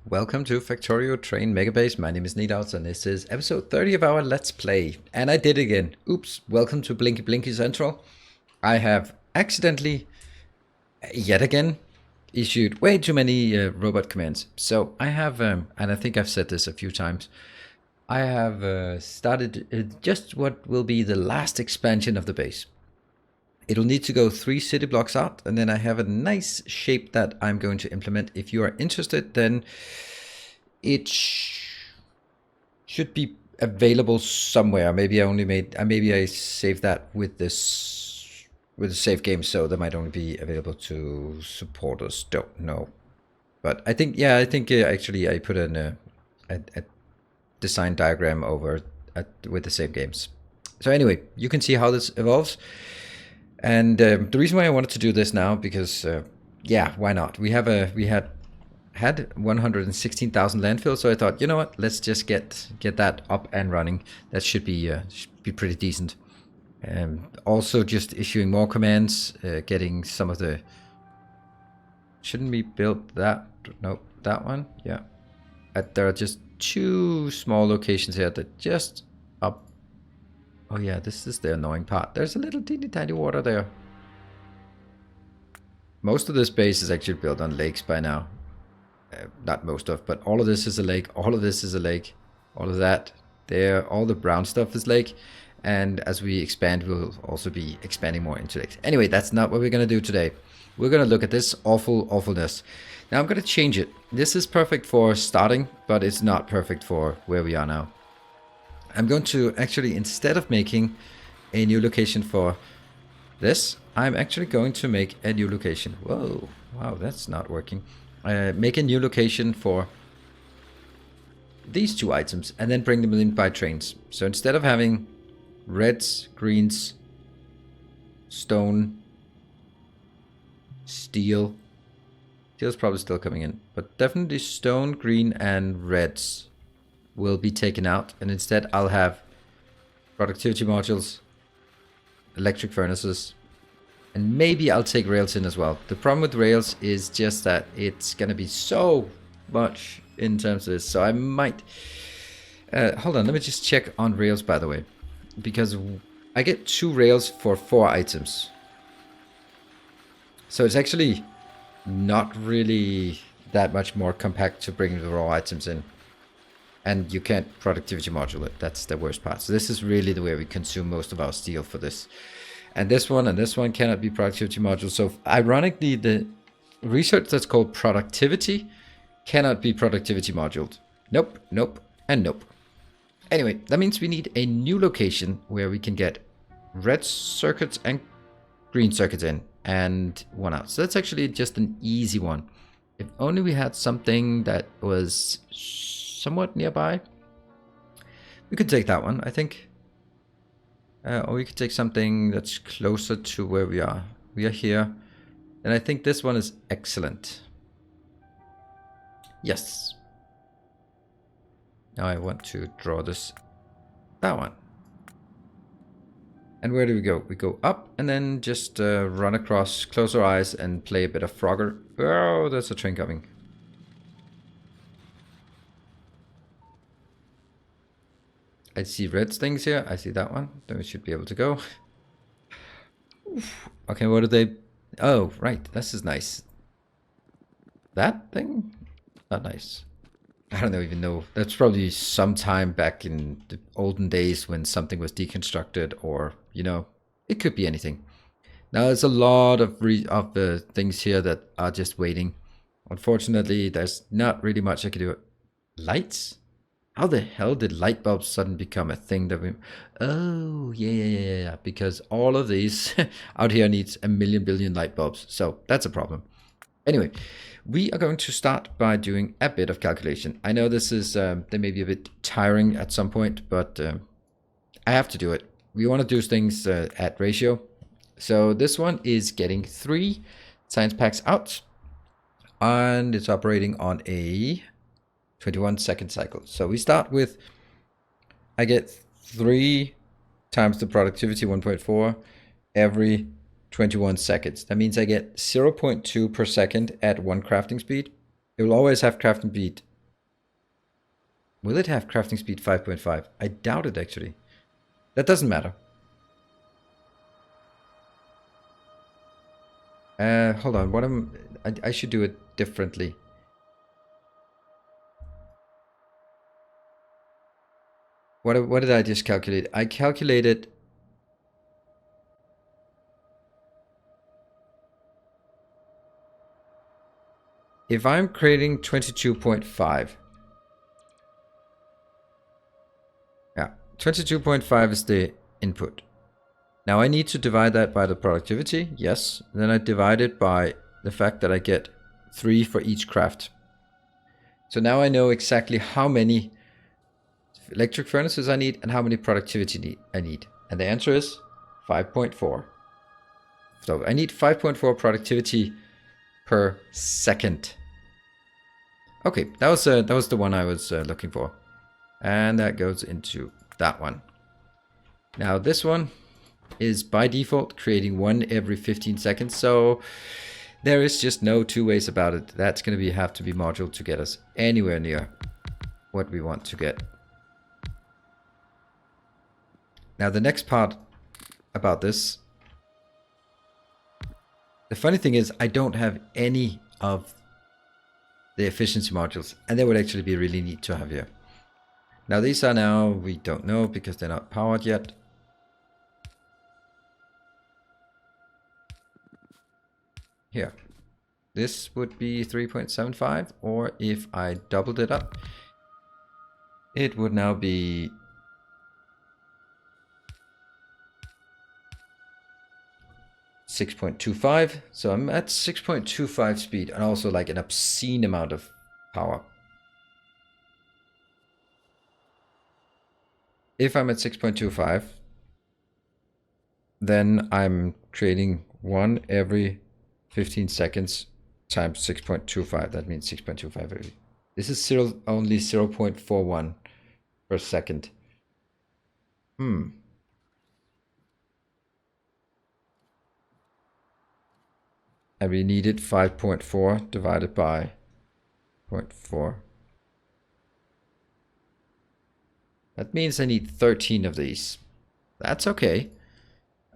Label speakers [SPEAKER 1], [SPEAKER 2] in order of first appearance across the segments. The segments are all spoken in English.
[SPEAKER 1] Welcome to Factorio Train Megabase. My name is Needouts and this is episode 30 of our Let's Play. And I did it again. Oops, welcome to Blinky Blinky Central. I have accidentally, yet again, issued way too many robot commands. So I have, and I think I've said this a few times, I have started just what will be the last expansion of the base. It'll need to go 3 city blocks out, and then I have a nice shape that I'm going to implement. If you are interested, then it should be available somewhere. Maybe I saved that with this with a save game, so that might only be available to supporters. Don't know, but I think actually I put a design diagram over with the save games. So anyway, you can see how this evolves. And the reason why I wanted to do this now, because yeah, why not? We had 116,000 landfill, so I thought, you know what? Let's just get that up and running. That should be pretty decent. Also, just issuing more commands, getting some of the. Shouldn't we build that? Nope, that one. Yeah, there are just 2 small locations here that just up. Oh yeah, this is the annoying part. There's a little teeny tiny water there. Most of this base is actually built on lakes by now. Not most of, but all of this is a lake. All of this is a lake. All of that. There, all the brown stuff is lake. And as we expand, we'll also be expanding more into lakes. Anyway, that's not what we're going to do today. We're going to look at this awfulness. Now I'm going to change it. This is perfect for starting, but it's not perfect for where we are now. I'm going to actually, instead of making a new location for this, I'm actually going to make a new location. Whoa, wow, that's not working. Make a new location for these 2 items and then bring them in by trains. So instead of having reds, greens, stone, steel, steel's probably still coming in, but definitely stone, green, and reds will be taken out, and instead I'll have productivity modules, electric furnaces, and maybe I'll take rails in as well. The problem with rails is just that it's gonna be so much in terms of this, so I might hold on, let me just check on rails, by the way, because I get 2 rails for 4 items, so it's actually not really that much more compact to bring the raw items in. And you can't productivity module it. That's the worst part. So this is really the way we consume most of our steel for this. And this one cannot be productivity module. So ironically, the research that's called productivity cannot be productivity moduled. Nope, nope, and nope. Anyway, that means we need a new location where we can get red circuits and green circuits in and 1 out. So that's actually just an easy one. If only we had something that was somewhat nearby. We could take that one, I think. Or we could take something that's closer to where we are. We are here. And I think this one is excellent. Yes. Now I want to draw this. That one. And where do we go? We go up and then just run across, close our eyes and play a bit of Frogger. Oh, there's a train coming. I see red things here. I see that one. Then we should be able to go. Okay, what are they? Oh, right. This is nice. That thing? Not nice. I don't even know. That's probably sometime back in the olden days when something was deconstructed, or, you know, it could be anything. Now, there's a lot of things here that are just waiting. Unfortunately, there's not really much I can do. Lights? How the hell did light bulbs suddenly become a thing that we... Oh, yeah. Because all of these out here needs a million billion light bulbs. So that's a problem. Anyway, we are going to start by doing a bit of calculation. I know this is, they may be a bit tiring at some point, but I have to do it. We want to do things at ratio. So this one is getting 3 science packs out. And it's operating on a 21-second cycle. So we start with, I get 3 times the productivity 1.4 every 21 seconds. That means I get 0.2 per second at 1 crafting speed. It will always have crafting speed Will it have crafting speed 5.5? I doubt it, actually. That doesn't matter. Hold on. I should do it differently. What did I just calculate? I calculated... If I'm creating 22.5... Yeah, 22.5 is the input. Now I need to divide that by the productivity, yes. Then I divide it by the fact that I get 3 for each craft. So now I know exactly how many electric furnaces I need and how many productivity I need. And the answer is 5.4. So I need 5.4 productivity per second. Okay, that was the one I was looking for. And that goes into that one. Now this one is by default creating one every 15 seconds. So there is just no two ways about it. That's going to have to be moduled to get us anywhere near what we want to get. Now the next part about this, the funny thing is I don't have any of the efficiency modules, and they would actually be really neat to have here. Now these are now, we don't know because they're not powered yet. Here, this would be 3.75, or if I doubled it up, it would now be 6.25. So I'm at 6.25 speed and also like an obscene amount of power. If I'm at 6.25, then I'm creating one every 15 seconds times 6.25. That means 6.25. This is only 0.41 per second. And we needed 5.4 divided by 0.4. That means I need 13 of these. That's okay.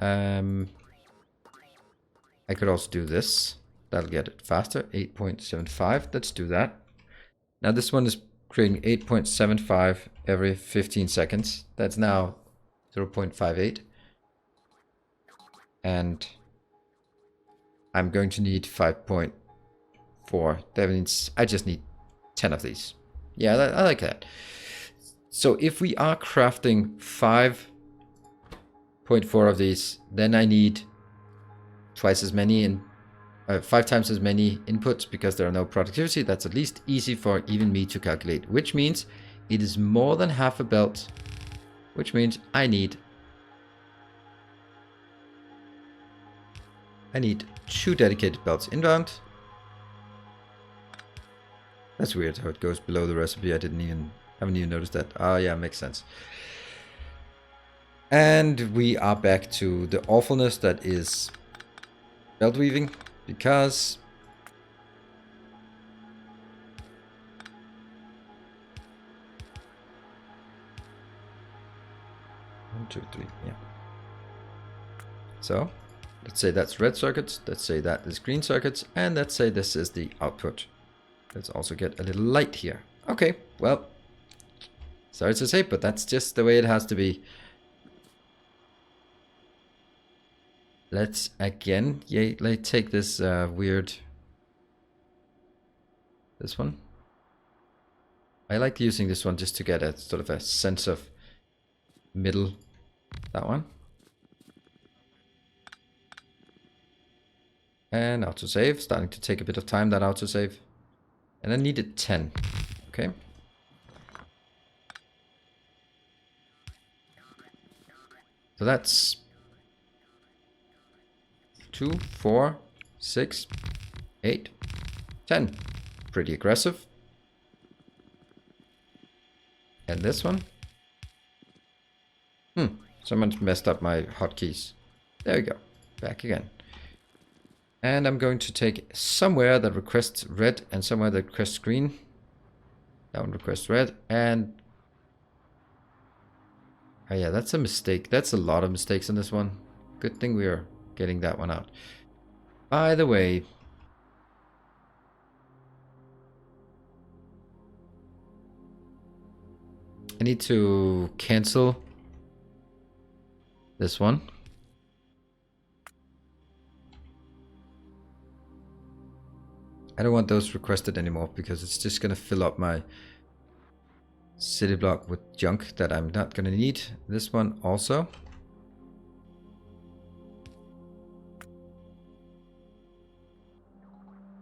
[SPEAKER 1] I could also do this. That'll get it faster. 8.75. Let's do that. Now this one is creating 8.75 every 15 seconds. That's now 0.58. And I'm going to need 5.4. That means I just need 10 of these. Yeah, I like that. So if we are crafting 5.4 of these, then I need twice as many and 5 times as many inputs because there are no productivity. That's at least easy for even me to calculate, which means it is more than half a belt, which means I need 2 dedicated belts inbound. That's weird how it goes below the recipe. I haven't even noticed that. Oh yeah, makes sense. And we are back to the awfulness that is belt weaving, because one, two, three, yeah. So let's say that's red circuits, let's say that is green circuits, and let's say this is the output. Let's also get a little light here. Okay, well, sorry to say, but that's just the way it has to be. Let's again, let's take this weird, this one. I like using this one just to get a sort of a sense of middle, that one. And autosave, starting to take a bit of time, that autosave. And I needed 10, okay. So that's 2, 4, 6, 8, 10. Pretty aggressive. And this one. Someone's messed up my hotkeys. There we go. Back again. And I'm going to take somewhere that requests red and somewhere that requests green. That one requests red. And oh yeah, that's a mistake. That's a lot of mistakes on this one. Good thing we are getting that one out. By the way, I need to cancel this one. I don't want those requested anymore because it's just gonna fill up my city block with junk that I'm not gonna need. This one also.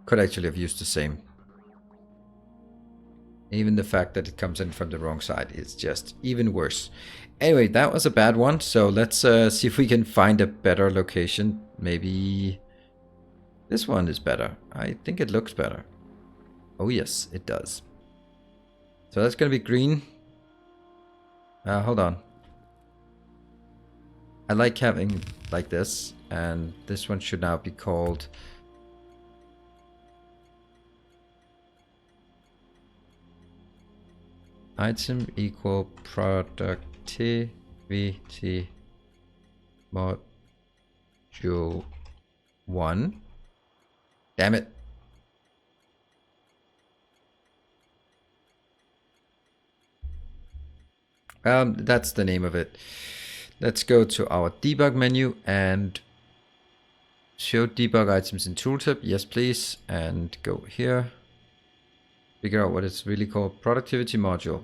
[SPEAKER 1] Could actually have used the same. Even the fact that it comes in from the wrong side is just even worse. Anyway, that was a bad one. So let's see if we can find a better location. Maybe this one is better. I think it looks better. Oh yes, it does. So that's going to be green. Hold on. I like having like this. And this one should now be called... item equal productivity module 1. Damn it. That's the name of it. Let's go to our debug menu and show debug items in tooltip. Yes, please. And go here. Figure out what it's really called. Productivity module.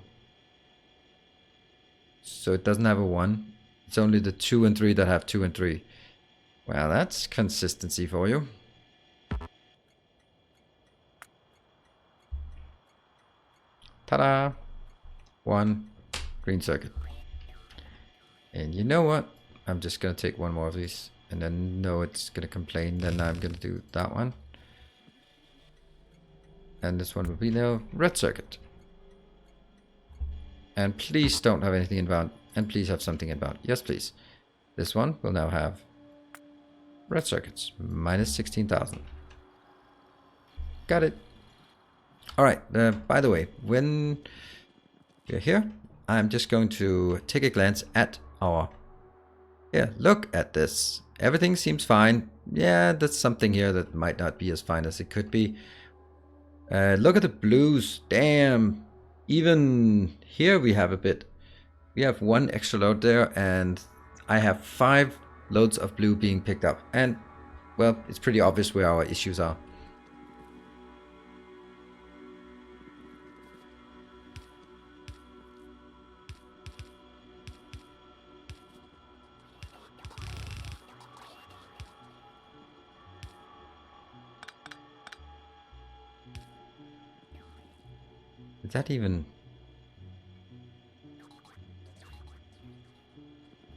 [SPEAKER 1] So it doesn't have a 1. It's only the 2 and 3 that have 2 and 3. Well, that's consistency for you. Ta-da! 1 green circuit. And you know what? I'm just going to take one more of these. And then no, it's going to complain. Then I'm going to do that one. And this one will be now red circuit. And please don't have anything inbound. And please have something inbound. Yes, please. This one will now have red circuits. Minus 16,000. Got it. Alright, by the way, when you're here, I'm just going to take a glance at our... Yeah, look at this. Everything seems fine. Yeah, there's something here that might not be as fine as it could be. Look at the blues. Damn. Even here we have a bit. We have 1 extra load there, and I have 5 loads of blue being picked up. And, well, it's pretty obvious where our issues are. Is that even...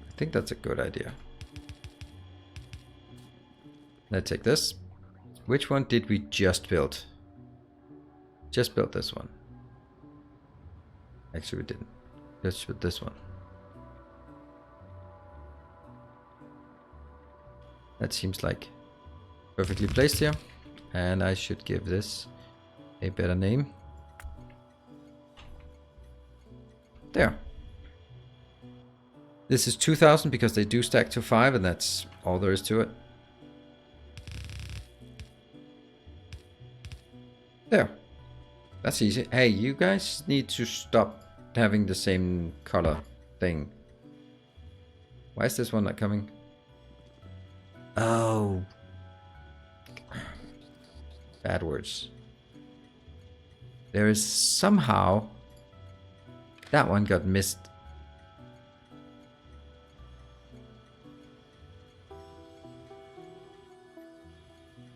[SPEAKER 1] I think that's a good idea. Let's take this. Which one did we just build? Just built this one. Actually, we didn't. Let's put this one. That seems like perfectly placed here. And I should give this a better name. There. This is 2000 because they do stack to 5, and that's all there is to it. There. That's easy. Hey, you guys need to stop having the same color thing. Why is this one not coming? Oh. Bad words. There is somehow... That one got missed.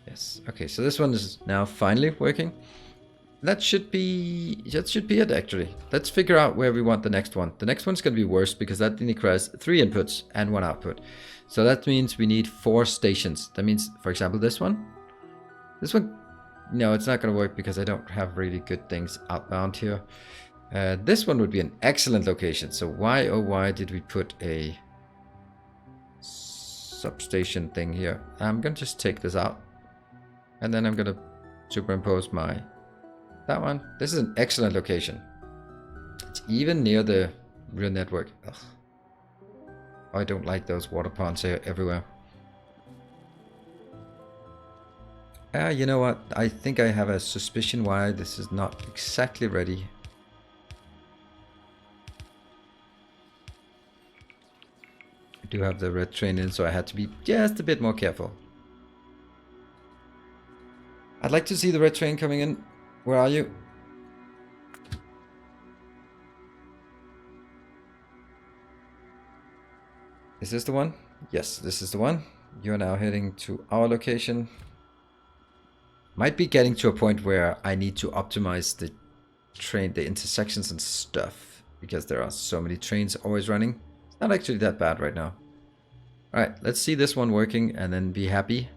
[SPEAKER 1] Yes. Okay, so this one is now finally working. That should be it actually. Let's figure out where we want the next one. The next one's going to be worse because that requires 3 inputs and 1 output. So that means we need 4 stations. That means, for example, this one. This one, no, it's not going to work because I don't have really good things outbound here. This one would be an excellent location. So why, oh why did we put a substation thing here? I'm going to just take this out. And then I'm going to superimpose my That one. This is an excellent location. It's even near the real network. Ugh. I don't like those water ponds here everywhere. You know what? I think I have a suspicion why this is not exactly ready. I do have the red train in, so I had to be just a bit more careful. I'd like to see the red train coming in. Where are you? Is this the one? Yes, this is the one. You're now heading to our location. Might be getting to a point where I need to optimize the train, the intersections and stuff, because there are so many trains always running. It's not actually that bad right now. Alright, let's see this one working and then be happy.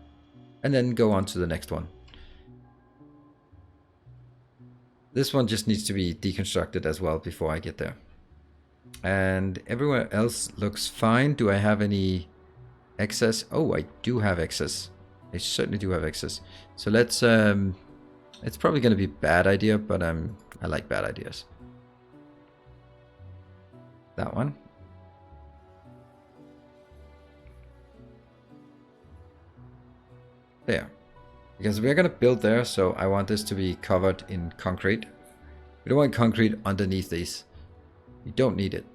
[SPEAKER 1] And then go on to the next one. This one just needs to be deconstructed as well before I get there. And everywhere else looks fine. Do I have any excess? Oh, I do have excess. I certainly do have excess. So let's, it's probably going to be a bad idea, but I like bad ideas. That one. There. Because we're going to build there, so I want this to be covered in concrete. We don't want concrete underneath these. We don't need it.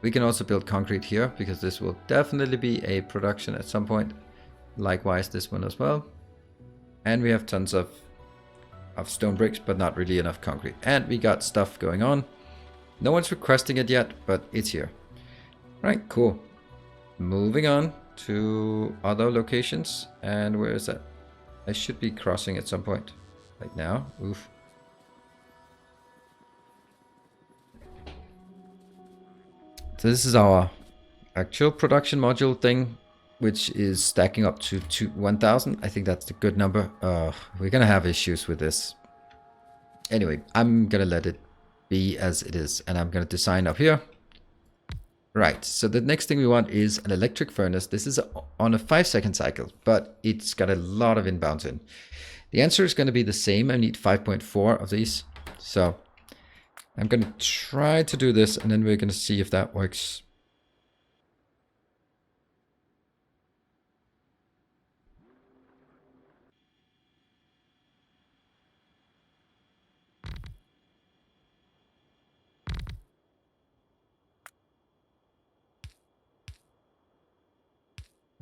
[SPEAKER 1] We can also build concrete here, because this will definitely be a production at some point. Likewise, this one as well. And we have tons of stone bricks, but not really enough concrete. And we got stuff going on. No one's requesting it yet, but it's here. Right, cool. Moving on to other locations. And where is that? I should be crossing at some point. Like now. Oof. So this is our actual production module thing, which is stacking up to 1,000. I think that's the good number. We're going to have issues with this. Anyway, I'm going to let it be as it is. And I'm going to design up here. Right, so the next thing we want is an electric furnace. This is on a 5-second cycle, but it's got a lot of inbounds in. The answer is going to be the same. I need 5.4 of these. So I'm going to try to do this, and then we're going to see if that works.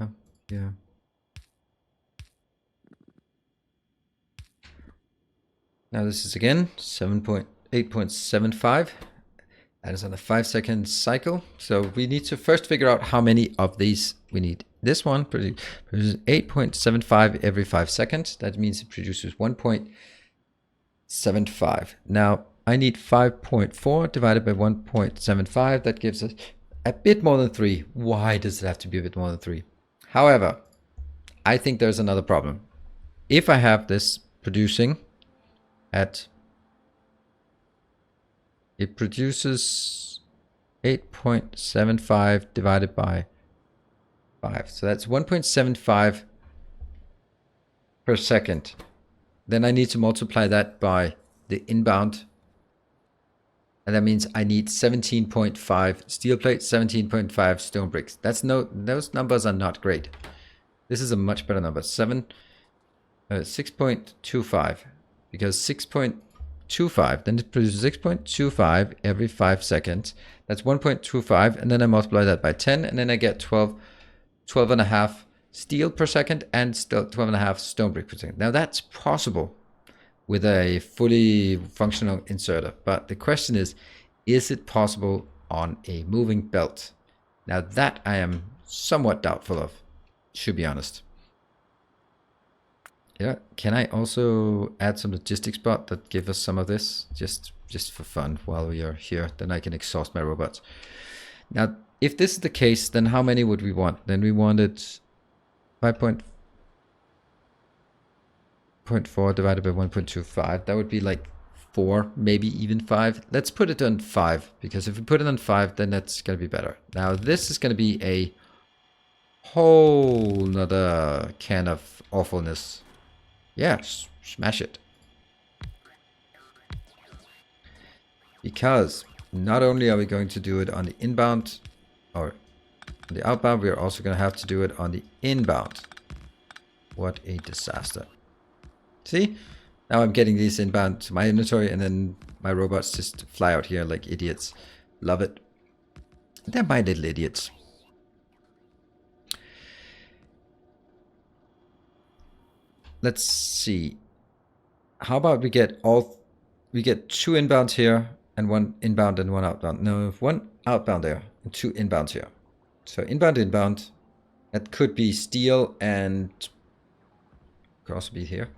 [SPEAKER 1] Oh, yeah. Now this is again 8.75. That is on a 5-second cycle. So we need to first figure out how many of these we need. This one produces 8.75 every 5 seconds. That means it produces 1.75. Now I need 5.4 divided by 1.75. That gives us a bit more than 3. Why does it have to be a bit more than 3? However, I think there's another problem. If I have this producing at, it produces 8.75 divided by 5. So that's 1.75 per second. Then I need to multiply that by the inbound. And that means I need 17.5 steel plates, 17.5 stone bricks. Those numbers are not great. This is a much better number. 6.25. Because 6.25, then it produces 6.25 every 5 seconds. That's 1.25, and then I multiply that by 10, and then I get 12.5 steel per second, and still 12.5 stone brick per second. Now that's possible with a fully functional inserter, but the question is it possible on a moving belt? Now that I am somewhat doubtful of, to be honest. Yeah, can I also add some logistics bot that give us some of this just for fun while we are here? Then I can exhaust my robots. Now, if this is the case, then how many would we want? Then we wanted 5.4 divided by 1.25. That would be like 4, maybe even 5. Let's put it on 5, because if we put it on 5, then that's going to be better. Now, this is going to be a whole nother can of awfulness. Yeah, smash it. Because not only are we going to do it on the inbound or on the outbound, we are also going to have to do it on the inbound. What a disaster. See? Now I'm getting these inbound to my inventory and then my robots just fly out here like idiots. Love it. They're my little idiots. Let's see. How about we get two inbounds here and one inbound and one outbound. No, one outbound there and two inbounds here. So inbound. That could be steel and could also be here.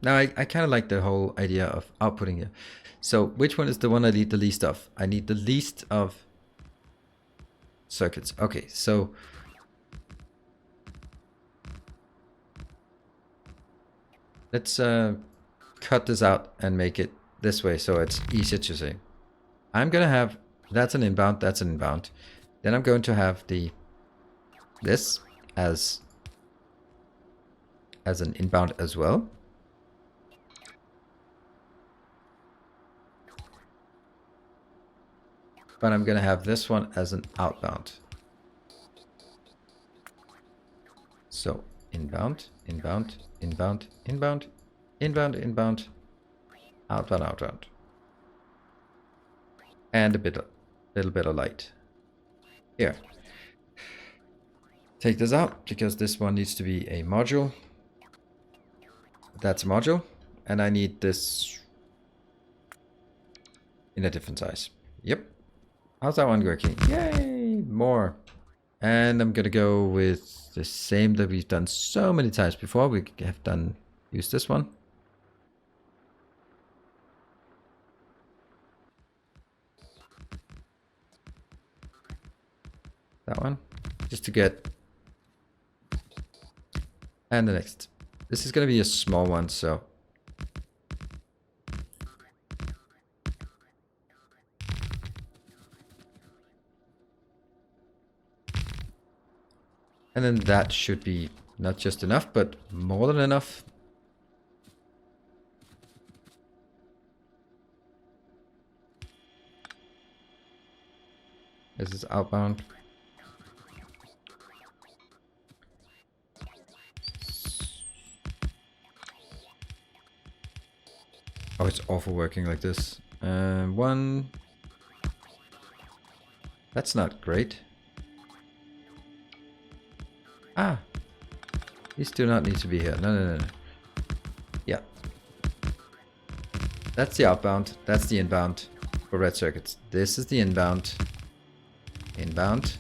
[SPEAKER 1] Now I kind of like the whole idea of outputting here. So which one is the one I need the least of? I need the least of circuits. Okay, so let's cut this out and make it this way so it's easier to see. I'm gonna have, that's an inbound, that's an inbound. Then I'm going to have this as an inbound as well. But I'm gonna have this one as an outbound. So inbound, inbound, inbound, inbound, inbound, inbound, outbound, outbound. And a little bit of light. Here. Take this out because this one needs to be a module. That's a module. And I need this in a different size. Yep. How's that one working? Yay! More. And I'm gonna go with the same that we've done so many times before. We have use this one. That one. Just to get... And the next. This is gonna be a small one, so... And then that should be not just enough, but more than enough. This is outbound. Oh, it's awful working like this. One. That's not great. Ah, these do not need to be here. No. Yeah. That's the outbound. That's the inbound for red circuits. This is the inbound. Inbound.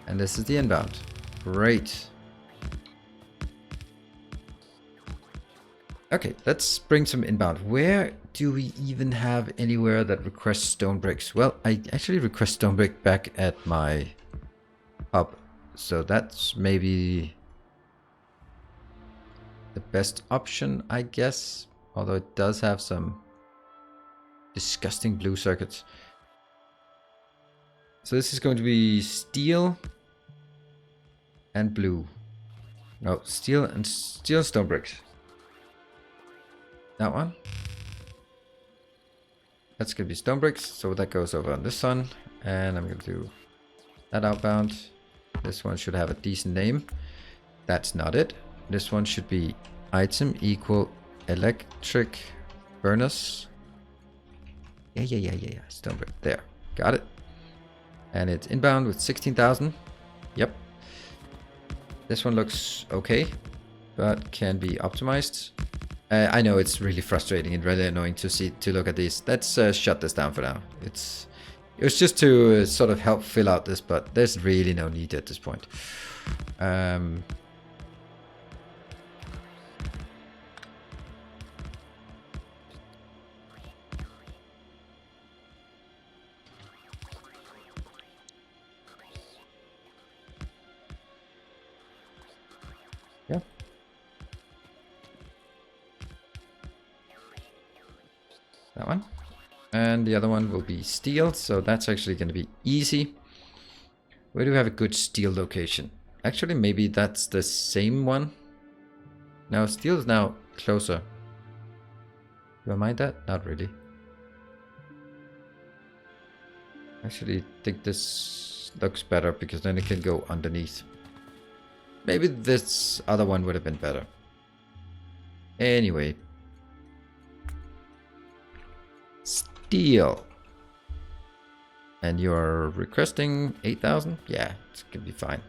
[SPEAKER 1] And this is the inbound. Great. Okay, let's bring some inbound. Where do we even have anywhere that requests stone bricks? Well, I actually request stone brick back at my hub. So that's maybe the best option, I guess. Although it does have some disgusting blue circuits. So this is going to be steel and blue. No, steel stone bricks. That one. That's going to be stone bricks. So that goes over on this one. And I'm going to do that outbound. This one should have a decent name. That's not it. This one should be item equal electric furnace. Yeah. Stone brick. There. Got it. And it's inbound with 16,000. Yep. This one looks okay, but can be optimized. I know it's really frustrating and really annoying to look at these. Let's shut this down for now. It was just to sort of help fill out this, but there's really no need at this point. Yeah. That one. And the other one will be steel, so that's actually going to be easy. Where do we have a good steel location? Actually, maybe that's the same one. No, steel is now closer. Do I mind that? Not really. Actually, think this looks better because then it can go underneath. Maybe this other one would have been better. Anyway. Steel. And you're requesting 8,000? Yeah, it's gonna be fine.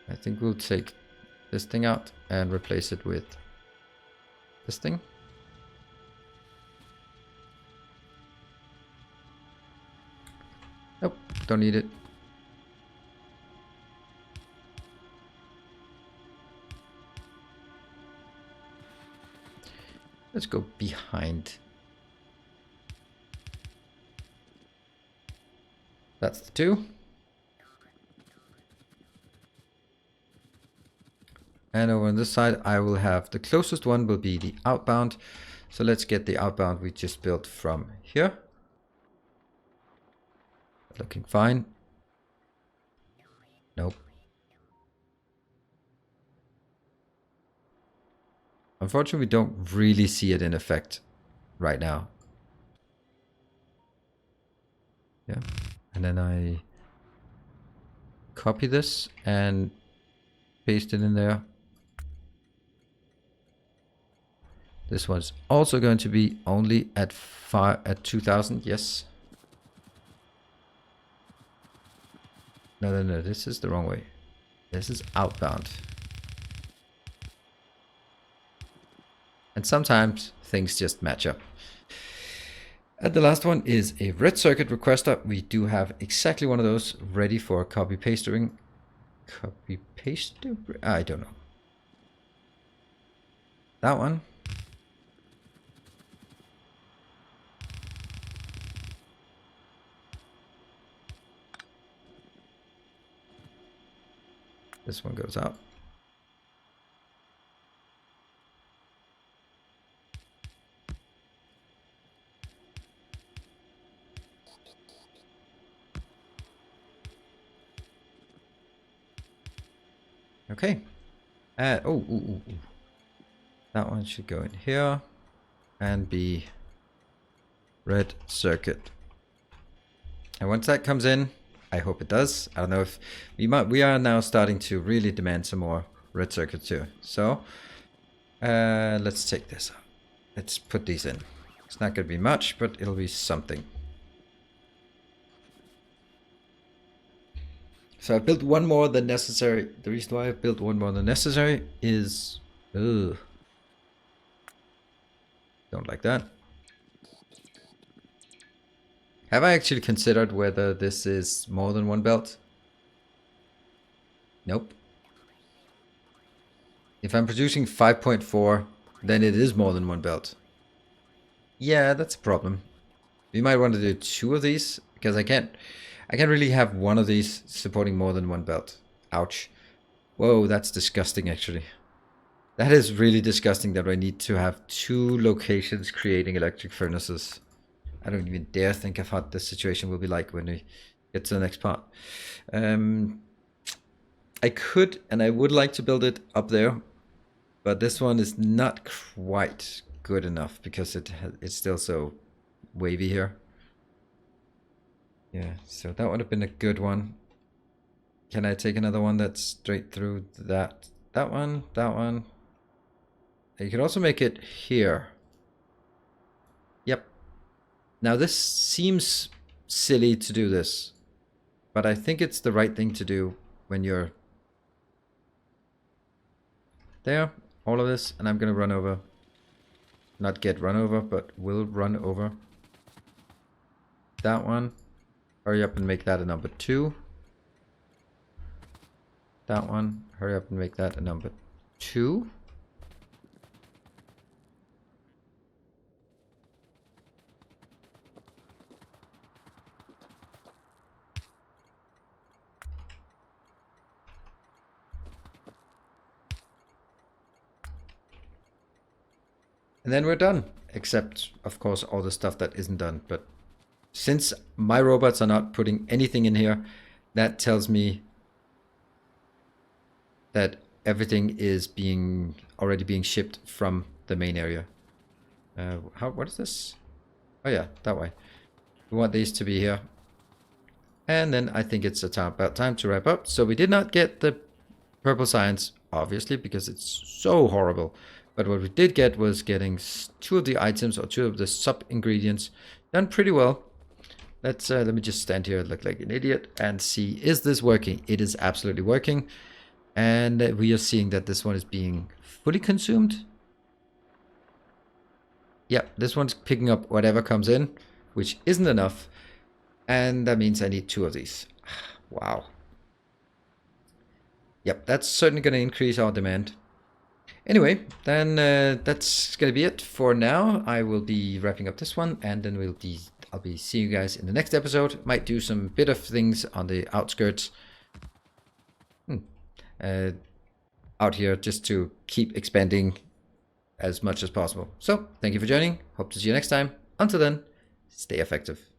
[SPEAKER 1] I think we'll take this thing out and replace it with this thing. Nope, don't need it. Let's go behind. That's the 2. And over on this side, I will have the closest one will be the outbound. So let's get the outbound we just built from here. Looking fine. Nope. Unfortunately, we don't really see it in effect right now. Yeah. And then I copy this and paste it in there. This one's also going to be only at 2,000. Yes. No, this is the wrong way. This is outbound. And sometimes things just match up. And the last one is a red circuit requester. We do have exactly one of those ready for copy pasting. Copy paste? I don't know. That one. This one goes out. Okay. That one should go in here and be red circuit. And once that comes in, I hope it does. I don't know if we are now starting to really demand some more red circuits here. So let's take this out. Let's put these in. It's not going to be much, but it'll be something. So I built one more than necessary. The reason why I built one more than necessary is... Ugh. Don't like that. Have I actually considered whether this is more than one belt? Nope. If I'm producing 5.4, then it is more than one belt. Yeah, that's a problem. We might want to do 2 of these, because I can't really have one of these supporting more than one belt. Ouch. Whoa, that's disgusting actually. That is really disgusting that I need to have 2 locations creating electric furnaces. I don't even dare think of what this situation will be like when we get to the next part. I could and I would like to build it up there, but this one is not quite good enough because it's still so wavy here. Yeah, so that would have been a good one. Can I take another one that's straight through that? That one, that one. You could also make it here. Yep. Now this seems silly to do this, but I think it's the right thing to do when you're there, all of this, and I'm gonna run over. Not get run over, but will run over. That one. Hurry up and make that a number 2. That one. Hurry up and make that a number 2. And then we're done. Except, of course, all the stuff that isn't done. But since my robots are not putting anything in here, that tells me that everything is already being shipped from the main area. What is this? Oh yeah, that way. We want these to be here. And then I think it's about time to wrap up. So we did not get the purple science, obviously, because it's so horrible. But what we did get was getting 2 of the items or 2 of the sub-ingredients done pretty well. Let me just stand here and look like an idiot and see, is this working? It is absolutely working. And we are seeing that this one is being fully consumed. Yeah, this one's picking up whatever comes in, which isn't enough. And that means I need 2 of these. Wow. Yep, that's certainly going to increase our demand. Anyway, then that's going to be it for now. I will be wrapping up this one, and then I'll be seeing you guys in the next episode. Might do some bit of things on the outskirts out here just to keep expanding as much as possible. So, thank you for joining. Hope to see you next time. Until then, stay effective.